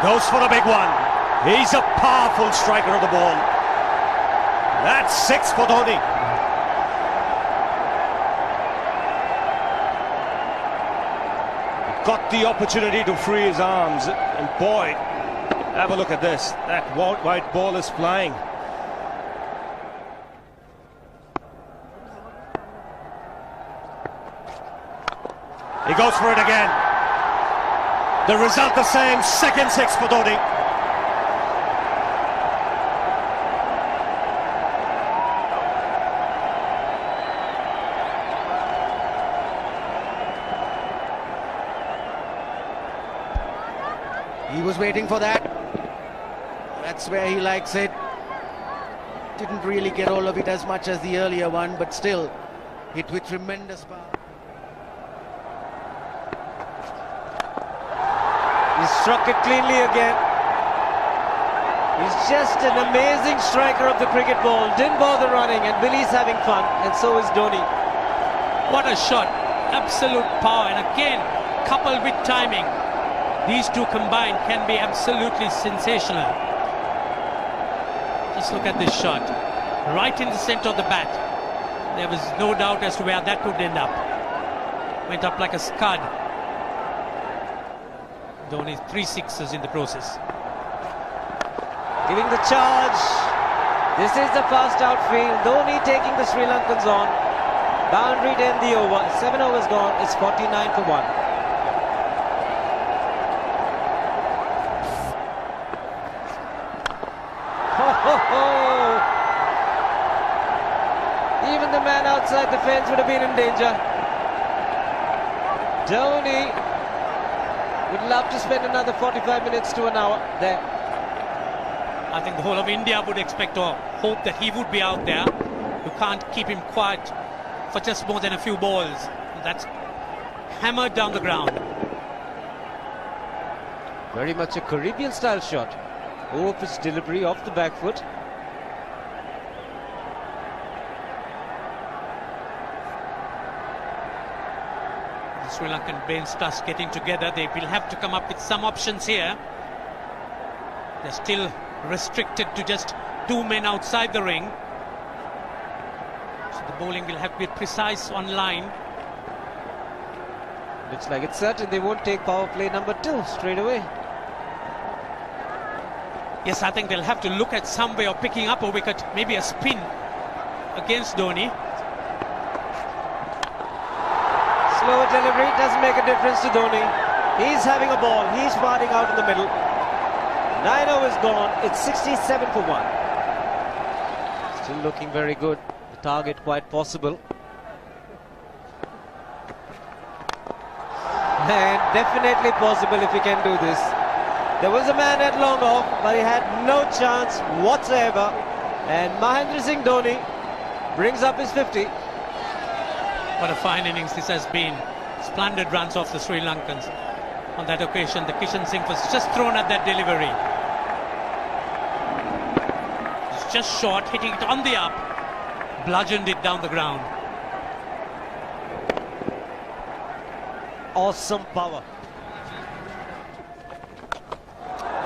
goes for the big one. He's a powerful striker of the ball. That's 6 for Dhoni. Got the opportunity to free his arms, and boy, have a look at this. That white ball is flying. He goes for it again. The result the same, second 6 for Dhoni. He was waiting for that. That's where he likes it. Didn't really get all of it as much as the earlier one, but still hit with tremendous power. He struck it cleanly again. He's just an amazing striker of the cricket ball. Didn't bother running, and Billy's having fun, and so is Dhoni. What a shot. Absolute power, and again, coupled with timing. These two combined can be absolutely sensational. Just look at this shot. Right in the center of the bat. There was no doubt as to where that would end up. Went up like a scud. Dhoni 3 sixes in the process. Giving the charge. This is the fast outfield. Dhoni taking the Sri Lankans on. Boundary to end the over. 7 overs gone. It's 49 for 1. Even the man outside the fence would have been in danger. Dhoni would love to spend another 45 minutes to an hour there. I think the whole of India would expect or hope that he would be out there. You can't keep him quiet for just more than a few balls. That's hammered down the ground. Very much a Caribbean style shot. Over-pitch delivery off the back foot. The Sri Lankan brain starts getting together. They will have to come up with some options here. They're still restricted to just 2 men outside the ring. So the bowling will have to be precise on line. Looks like it's certain they won't take power play number 2 straight away. Yes, I think they'll have to look at some way of picking up a wicket, maybe a spin against Dhoni. Slower delivery doesn't make a difference to Dhoni. He's having a ball, he's parting out in the middle. 9 overs gone, it's 67 for 1. Still looking very good, the target quite possible. And definitely possible if he can do this. There was a man at long off, but he had no chance whatsoever. And Mahendra Singh Dhoni brings up his 50. What a fine innings this has been. Splendid runs off the Sri Lankans. On that occasion, the Kishan Singh was just thrown at that delivery. It's just short, hitting it on the up. Bludgeoned it down the ground. Awesome power.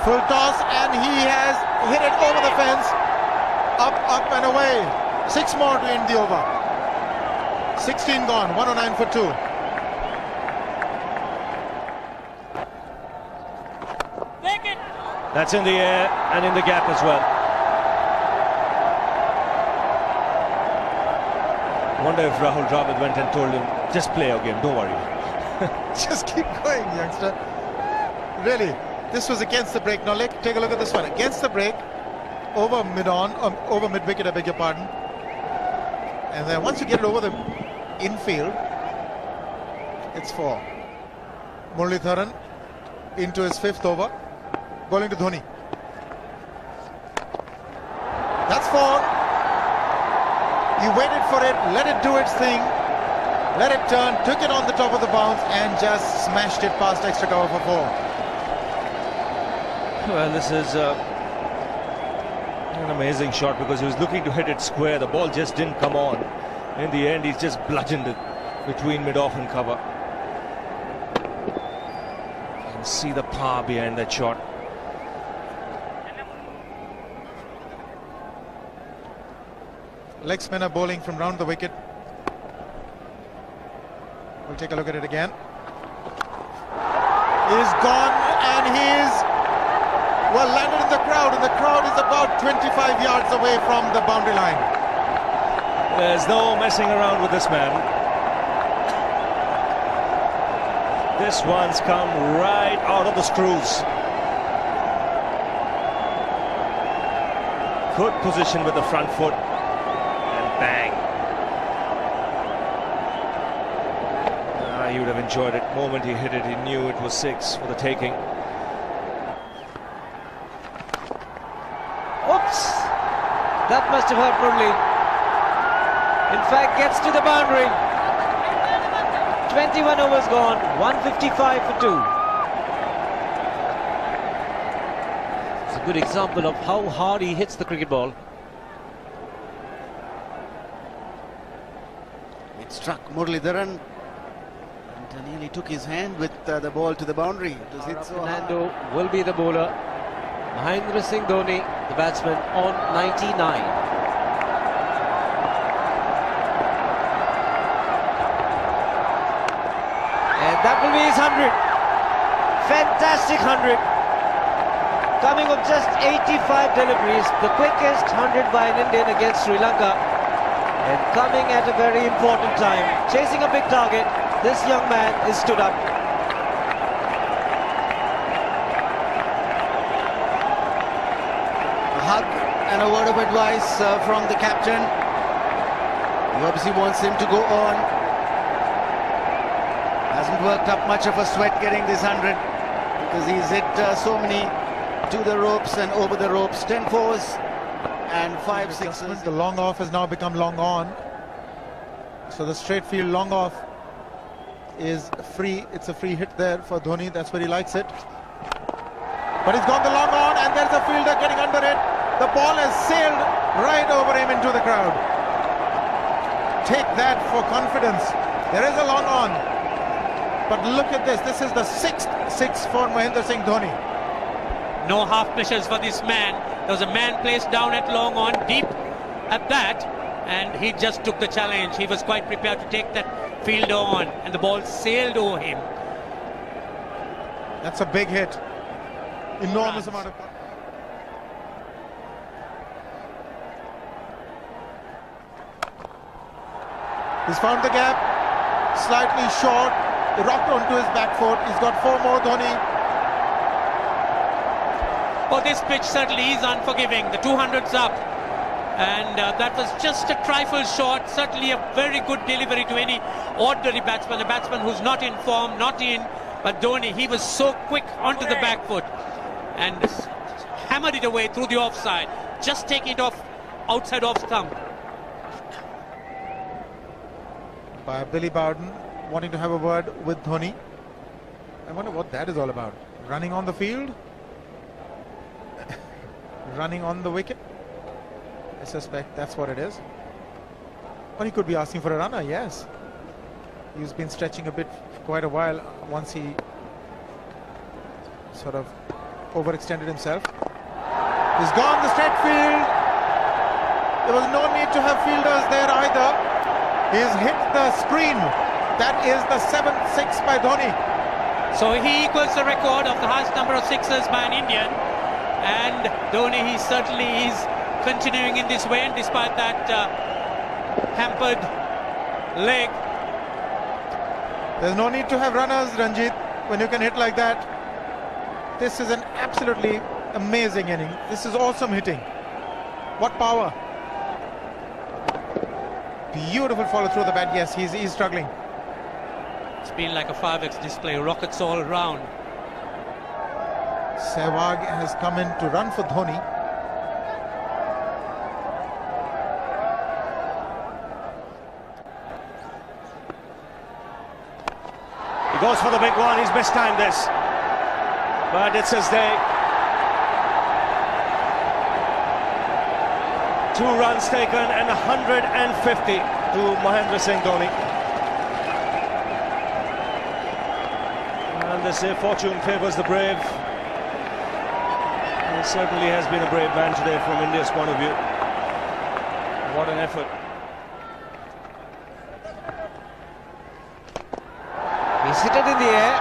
Full toss, and he has hit it over the fence. Up and away. 6 more to end the over. 16 gone, 109 for 2. That's in the air and in the gap as well. I wonder if Rahul Dravid went and told him, just play your game, don't worry. Just keep going, youngster. Really, this was against the break. Now take a look at this one. Against the break, over mid-wicket, I beg your pardon. And then once you get it over the infield, it's 4. Muralitharan into his 5th over, bowling to Dhoni. That's 4. He waited for it, let it do its thing, let it turn, took it on the top of the bounce and just smashed it past extra cover for 4. Well, this is an amazing shot because he was looking to hit it square. The ball just didn't come on. In the end, he's just bludgeoned it between mid-off and cover. You can see the power behind that shot. leg spinner bowling from round the wicket. We'll take a look at it again. He's gone, and he's well landed in the crowd, and the crowd is about 25 yards away from the boundary line. There's no messing around with this man. This one's come right out of the screws. Good position with the front foot, and bang. He would have enjoyed it. The moment he hit it, he knew it was 6 for the taking. Oops! That must have hurt Murli. In fact, gets to the boundary. 21 overs gone, 155 for 2. It's a good example of how hard he hits the cricket ball. It struck Muralidharan and nearly took his hand with the ball to the boundary. It was hit so hard. Fernando will be the bowler. Mahendra Singh Dhoni, the batsman, on 99. And that will be his 100. Fantastic 100. Coming of just 85 deliveries, the quickest 100 by an Indian against Sri Lanka. And coming at a very important time. Chasing a big target, this young man is stood up. A hug and a word of advice from the captain. He obviously wants him to go on. Hasn't worked up much of a sweat getting this 100 because he's hit so many to the ropes and over the ropes. 10 fours and 5 sixes. The long off has now become long on. So the straight field long off is free. It's a free hit there for Dhoni. That's where he likes it. But he's gone the long on, and there's a fielder getting under it. The ball has sailed right over him into the crowd. Take that for confidence. There is a long on. But look at this. This is the 6th 6 for Mahendra Singh Dhoni. No half measures for this man. There was a man placed down at long on, deep at that, and he just took the challenge. He was quite prepared to take that fielder on, and the ball sailed over him. That's a big hit. Enormous amount of... He's found the gap, slightly short, rocked onto his back foot. He's got 4 more, Dhoni. Oh, this pitch certainly is unforgiving. The 200's up, and that was just a trifle short. Certainly a very good delivery to any ordinary batsman, a batsman who's not in form, not in. But Dhoni, he was so quick onto the back foot and hammered it away through the offside, just taking it off outside off stump. By Billy Bowden wanting to have a word with Dhoni. I wonder what that is all about. Running on the field? Running on the wicket? I suspect that's what it is. Or he could be asking for a runner, yes. He's been stretching a bit for quite a while once he sort of overextended himself. He's gone the straight field. There was no need to have fielders there either. He's hit the screen. That is the 7th 6 by Dhoni. So he equals the record of the highest number of sixes by an Indian. And Dhoni, he certainly is continuing in this way, and despite that hampered leg. There's no need to have runners, Ranjit, when you can hit like that. This is an absolutely amazing inning. This is awesome hitting. What power. Beautiful follow through the bat. Yes, he's struggling. It's been like a 5x display, rockets all around. Sehwag has come in to run for Dhoni. He goes for the big one. He's mistimed this, but it's his day. 2 runs taken and 150 to Mahendra Singh Dhoni. And they say fortune favours the brave. He certainly has been a brave man today from India's point of view. What an effort. He's hit it in the air.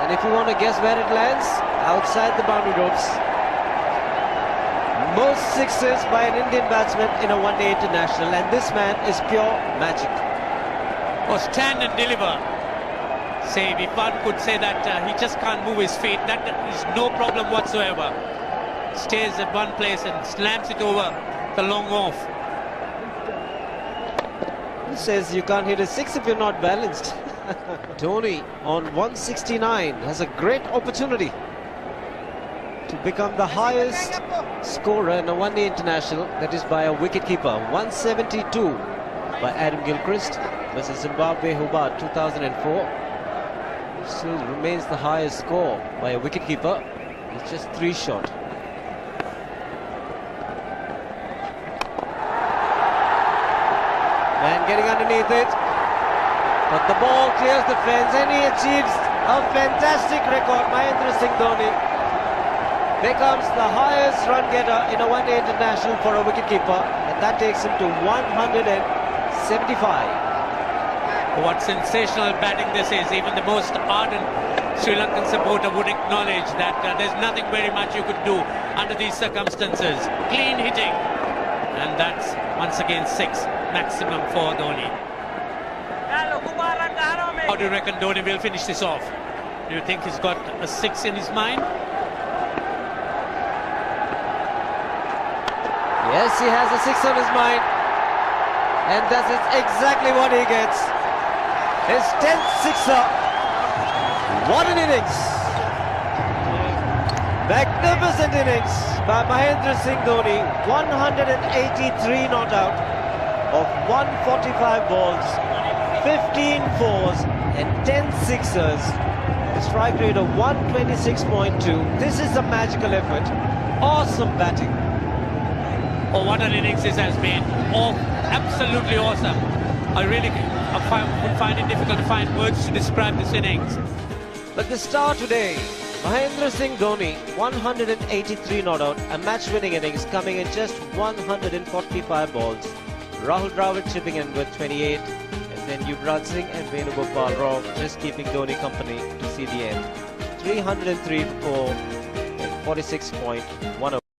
And if you want to guess where it lands, outside the boundary ropes. Most sixes by an Indian batsman in a one-day international, and this man is pure magic. Oh, stand and deliver. Say, if one could say that he just can't move his feet, that is no problem whatsoever. Stays at one place and slams it over the long off. Who says you can't hit a six if you're not balanced? Dhoni on 169 has a great opportunity to become the highest scorer in a one-day international, that is by a wicketkeeper. 172 by Adam Gilchrist versus Zimbabwe Hobart 2004. Still remains the highest score by a wicketkeeper. It's just 3 short. Man getting underneath it, but the ball clears the fence and he achieves a fantastic record. Mahendra Singh Dhoni becomes the highest run getter in a one-day international for a wicketkeeper, and that takes him to 175. What sensational batting this is. Even the most ardent Sri Lankan supporter would acknowledge that there's nothing very much you could do under these circumstances. Clean hitting, and that's once again 6 maximum for Dhoni. How do you reckon Dhoni will finish this off? Do you think he's got a 6 in his mind? Yes, he has a 6 on his mind, and that is exactly what he gets. His 10th sixer. What an innings! Magnificent innings by Mahendra Singh Dhoni. 183 not out of 145 balls, 15 fours and 10 sixers. A strike rate of 126.2. This is a magical effort. Awesome batting. Oh, what an innings this has been. Oh, absolutely awesome. I really would find it difficult to find words to describe this innings. But the star today, Mahendra Singh Dhoni, 183 not out, a match-winning innings coming in just 145 balls. Rahul Dravid chipping in with 28, and then Yuvraj Singh and Venugopal Rao just keeping Dhoni company to see the end. 303 for 46.10.